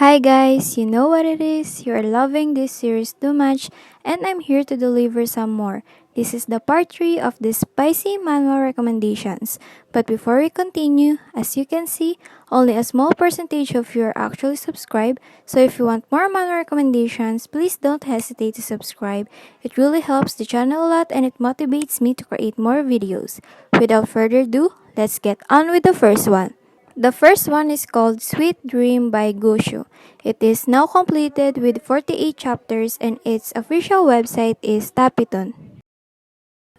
Hi guys, you know what it is? You're loving this series too much and I'm here to deliver some more. This is the part 3 of the spicy manhwa recommendations. But before we continue, as you can see, only a small percentage of you are actually subscribed. So if you want more manhwa recommendations, please don't hesitate to subscribe. It really helps the channel a lot and it motivates me to create more videos. Without further ado, let's get on with the first one. The first one is called Sweet Dream by Goshu. It is now completed with 48 chapters and its official website is Tapiton.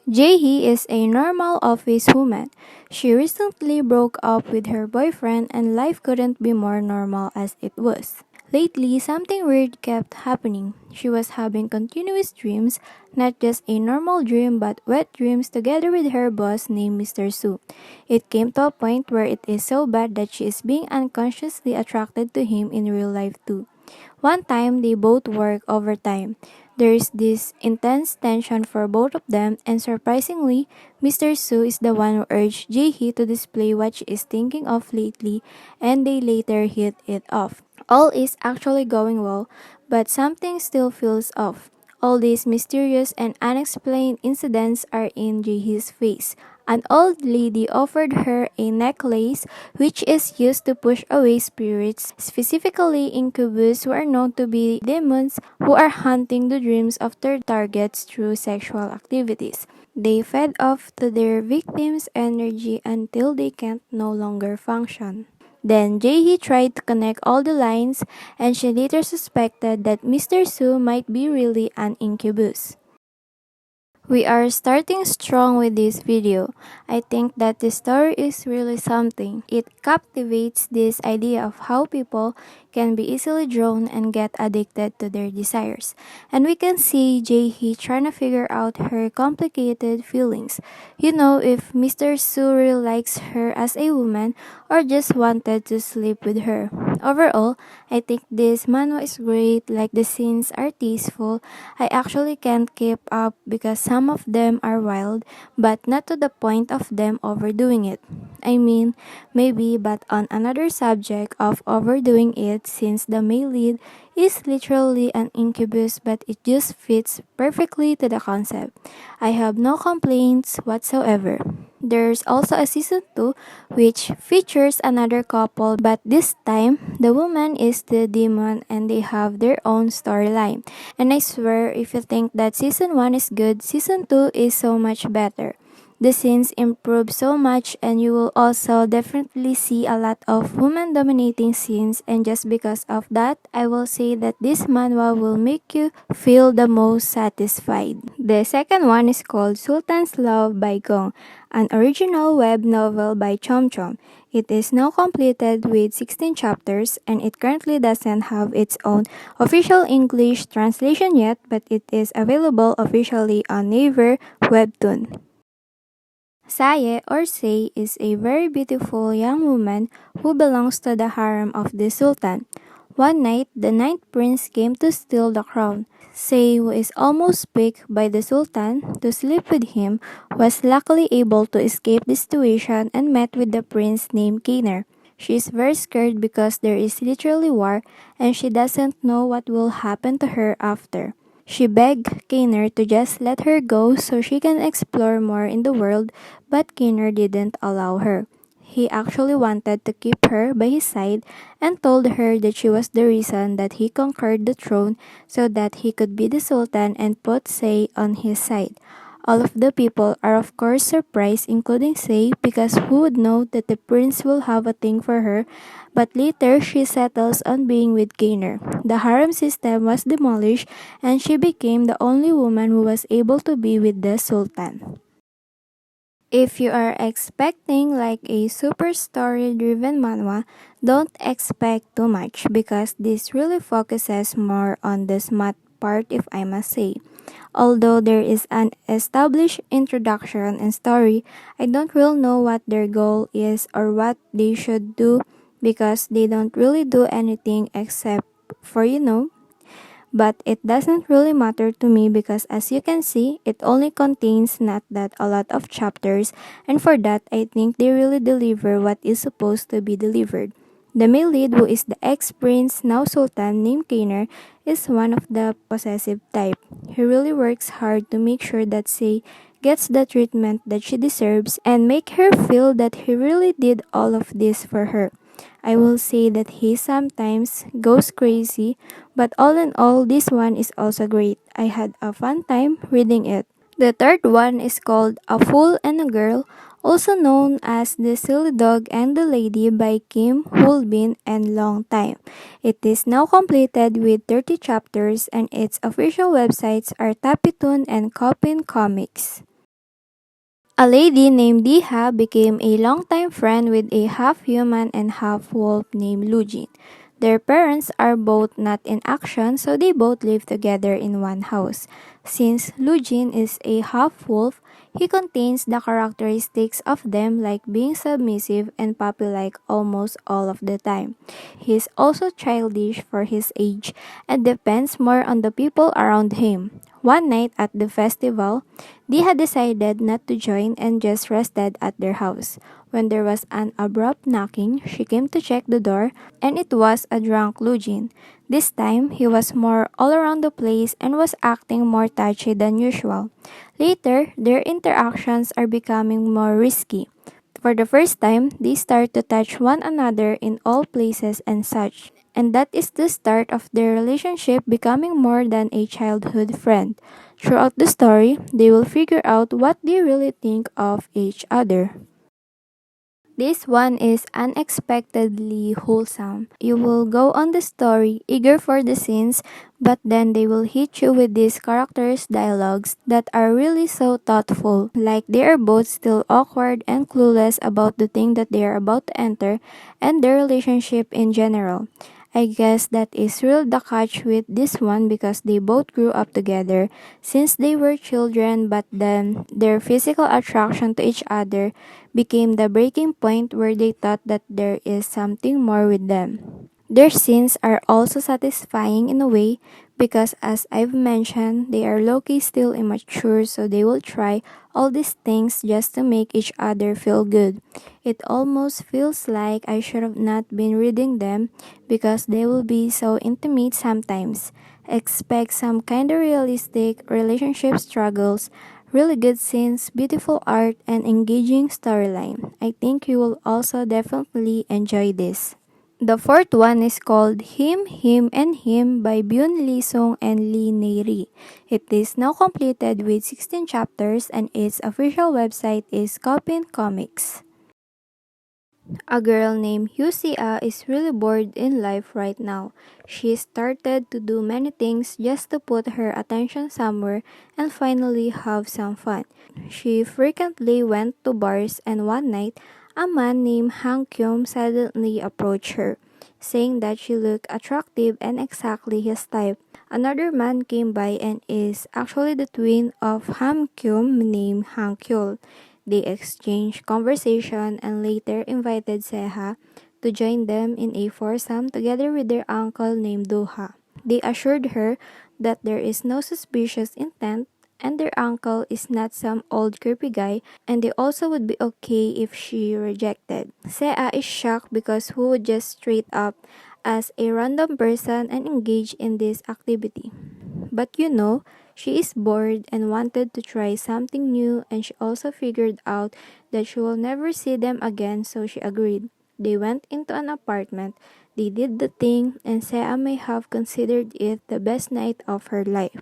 Jae-hee is a normal office woman. She recently broke up with her boyfriend and life couldn't be more normal as it was. Lately, something weird kept happening. She was having continuous dreams, not just a normal dream but wet dreams together with her boss named Mr. Su. It came to a point where it is so bad that she is being unconsciously attracted to him in real life too. One time, they both work overtime. There is this intense tension for both of them, and surprisingly, Mr. Su is the one who urged Jae-hee to display what she is thinking of lately, and they later hit it off. All is actually going well, but something still feels off. All these mysterious and unexplained incidents are in Jae-hee's face. An old lady offered her a necklace which is used to push away spirits, specifically incubus who are known to be demons who are hunting the dreams of their targets through sexual activities. They fed off to their victims' energy until they can't no longer function. Then Jae-hee tried to connect all the lines and she later suspected that Mr. Su might be really an incubus. We are starting strong with this video. I think that the story is really something. It captivates this idea of how people can be easily drawn and get addicted to their desires. And we can see Jae-hee trying to figure out her complicated feelings. You know, if Mr. Su really likes her as a woman or just wanted to sleep with her. Overall, I think this manhwa is great, like the scenes are tasteful. I actually can't keep up because some of them are wild, but not to the point of them overdoing it. I mean, maybe, but on another subject of overdoing it since the male lead is literally an incubus but it just fits perfectly to the concept. I have no complaints whatsoever. There's also a season 2 which features another couple but this time the woman is the demon and they have their own storyline. And I swear if you think that season 1 is good, season 2 is so much better. The scenes improve so much and you will also definitely see a lot of woman dominating scenes and just because of that, I will say that this manhwa will make you feel the most satisfied. The second one is called Sultan's Love by Gong, an original web novel by Chom Chom. It is now completed with 16 chapters and it currently doesn't have its own official English translation yet but it is available officially on Naver Webtoon. Saye or Say is a very beautiful young woman who belongs to the harem of the Sultan. One night, the ninth prince came to steal the crown. Say, who is almost picked by the Sultan to sleep with him, was luckily able to escape the situation and met with the prince named Kainer. She is very scared because there is literally war and she doesn't know what will happen to her after. She begged Kainer to just let her go so she can explore more in the world, but Kainer didn't allow her. He actually wanted to keep her by his side and told her that she was the reason that he conquered the throne so that he could be the Sultan and put Say on his side. All of the people are of course surprised, including Say, because who would know that the prince will have a thing for her, but later she settles on being with Gainer. The harem system was demolished and she became the only woman who was able to be with the Sultan. If you are expecting like a super story driven manhwa, don't expect too much because this really focuses more on the smut part if I must say. Although there is an established introduction and story, I don't really know what their goal is or what they should do because they don't really do anything except for but it doesn't really matter to me because as you can see, it only contains not that a lot of chapters and for that I think they really deliver what is supposed to be delivered. The male lead, who is the ex-prince, now Sultan, named Kainer, is one of the possessive type. He really works hard to make sure that Sei gets the treatment that she deserves and make her feel that he really did all of this for her. I will say that he sometimes goes crazy, but all in all, this one is also great. I had a fun time reading it. The third one is called A Fool and a Girl, also known as The Silly Dog and the Lady by Kim Hulbin and Long Time. It is now completed with 30 chapters and its official websites are Tapitoon and Coppin Comics. A lady named Diha became a longtime friend with a half-human and half-wolf named Lujin. Their parents are both not in action, so they both live together in one house. Since Lujin is a half-wolf, he contains the characteristics of them like being submissive and puppy-like almost all of the time. He is also childish for his age and depends more on the people around him. One night at the festival, they had decided not to join and just rested at their house. When there was an abrupt knocking, she came to check the door, and it was a drunk Lujin. This time, he was more all around the place and was acting more touchy than usual. Later, their interactions are becoming more risky. For the first time, they start to touch one another in all places and such. And that is the start of their relationship becoming more than a childhood friend. Throughout the story, they will figure out what they really think of each other. This one is unexpectedly wholesome. You will go on the story eager for the scenes, but then they will hit you with these characters' dialogues that are really so thoughtful. Like they are both still awkward and clueless about the thing that they are about to enter and their relationship in general. I guess that is really the catch with this one because they both grew up together since they were children, but then their physical attraction to each other became the breaking point where they thought that there is something more with them. Their scenes are also satisfying in a way because, as I've mentioned, they are low-key still immature, so they will try all these things just to make each other feel good. It almost feels like I should have not been reading them because they will be so intimate sometimes. Expect some kinda realistic relationship struggles, really good scenes, beautiful art, and engaging storyline. I think you will also definitely enjoy this. The fourth one is called Him, Him, and Him by Byun Lee Sung and Lee Nairi. It is now completed with 16 chapters and its official website is Coppin Comics. A girl named Yusia is really bored in life right now. She started to do many things just to put her attention somewhere and finally have some fun. She frequently went to bars and one night, a man named Han Kyum suddenly approached her, saying that she looked attractive and exactly his type. Another man came by and is actually the twin of Han Kyum named Han Kyul. They exchanged conversation and later invited Seha to join them in a foursome together with their uncle named Doha. They assured her that there is no suspicious intent and their uncle is not some old creepy guy and they also would be okay if she rejected. Sea is shocked because who would just straight up as a random person and engage in this activity. But she is bored and wanted to try something new and she also figured out that she will never see them again so she agreed. They went into an apartment, they did the thing and Sea may have considered it the best night of her life.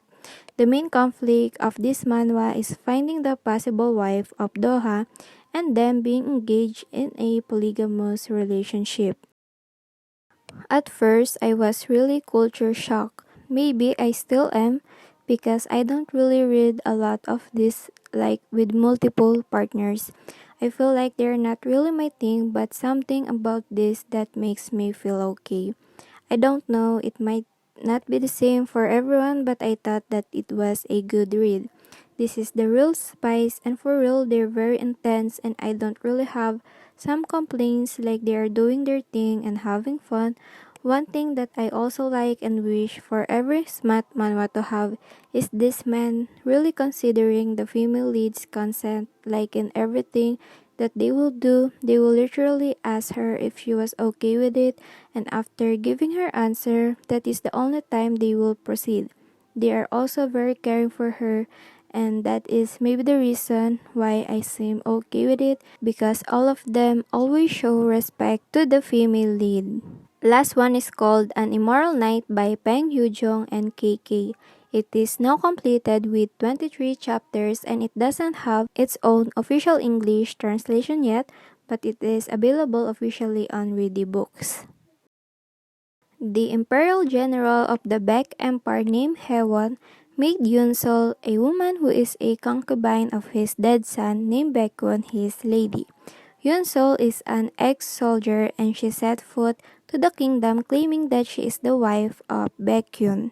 The main conflict of this manhwa is finding the possible wife of Doha and them being engaged in a polygamous relationship. At first, I was really culture shocked. Maybe I still am because I don't really read a lot of this like with multiple partners. I feel like they're not really my thing, but something about this that makes me feel okay. I don't know, it might not be the same for everyone, but I thought that it was a good read. This is the real spice, and for real, they're very intense, and I don't really have some complaints like they are doing their thing and having fun. One thing that I also like and wish for every smut manhwa to have is this man really considering the female lead's consent, like in everything. that they will do, they will literally ask her if she was okay with it, and after giving her answer, that is the only time they will proceed. They are also very caring for her, and that is maybe the reason why I seem okay with it, because all of them always show respect to the female lead. Last one is called An Immoral Night by Peng Yujong and KK. It is now completed with 23 chapters and it doesn't have its own official English translation yet, but it is available officially on Ready Books. The imperial general of the Baek Empire named Haewon made Yunsol, a woman who is a concubine of his dead son named Baekun, his lady. Yunsol is an ex-soldier and she set foot to the kingdom claiming that she is the wife of Baekhyun.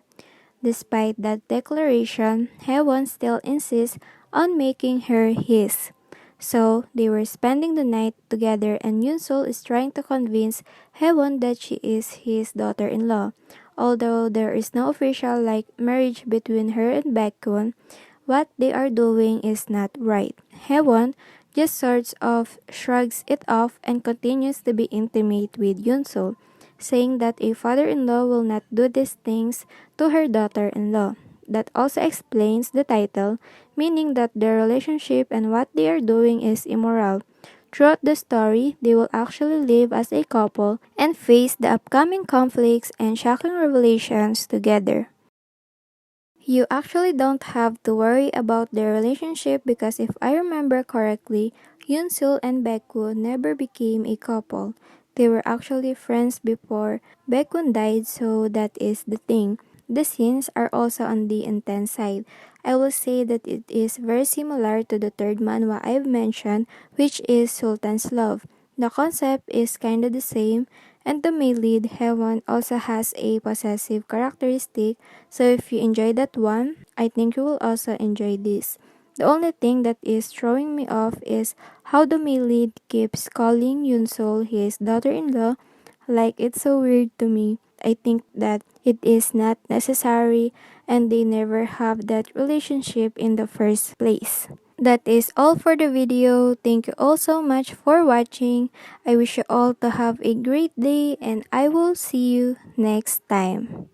Despite that declaration, Haewon still insists on making her his. So, they were spending the night together and Yunsol is trying to convince Haewon that she is his daughter-in-law. Although there is no official marriage between her and Baekhyun, what they are doing is not right. Haewon just sorts of shrugs it off and continues to be intimate with Yunsol, saying that a father-in-law will not do these things to her daughter-in-law. That also explains the title, meaning that their relationship and what they are doing is immoral. Throughout the story, they will actually live as a couple and face the upcoming conflicts and shocking revelations together. You actually don't have to worry about their relationship because if I remember correctly, Yunsul and Baekwoon never became a couple. They were actually friends before Baekwoon died, so that is the thing. The scenes are also on the intense side. I will say that it is very similar to the third manhwa I've mentioned, which is Sultan's Love. The concept is kinda the same, and the male lead, Heaven, also has a possessive characteristic, so if you enjoy that one, I think you will also enjoy this. The only thing that is throwing me off is how the male lead keeps calling Yunsol his daughter-in-law, like it's so weird to me. I think that it is not necessary and they never have that relationship in the first place. That is all for the video. Thank you all so much for watching. I wish you all to have a great day and I will see you next time.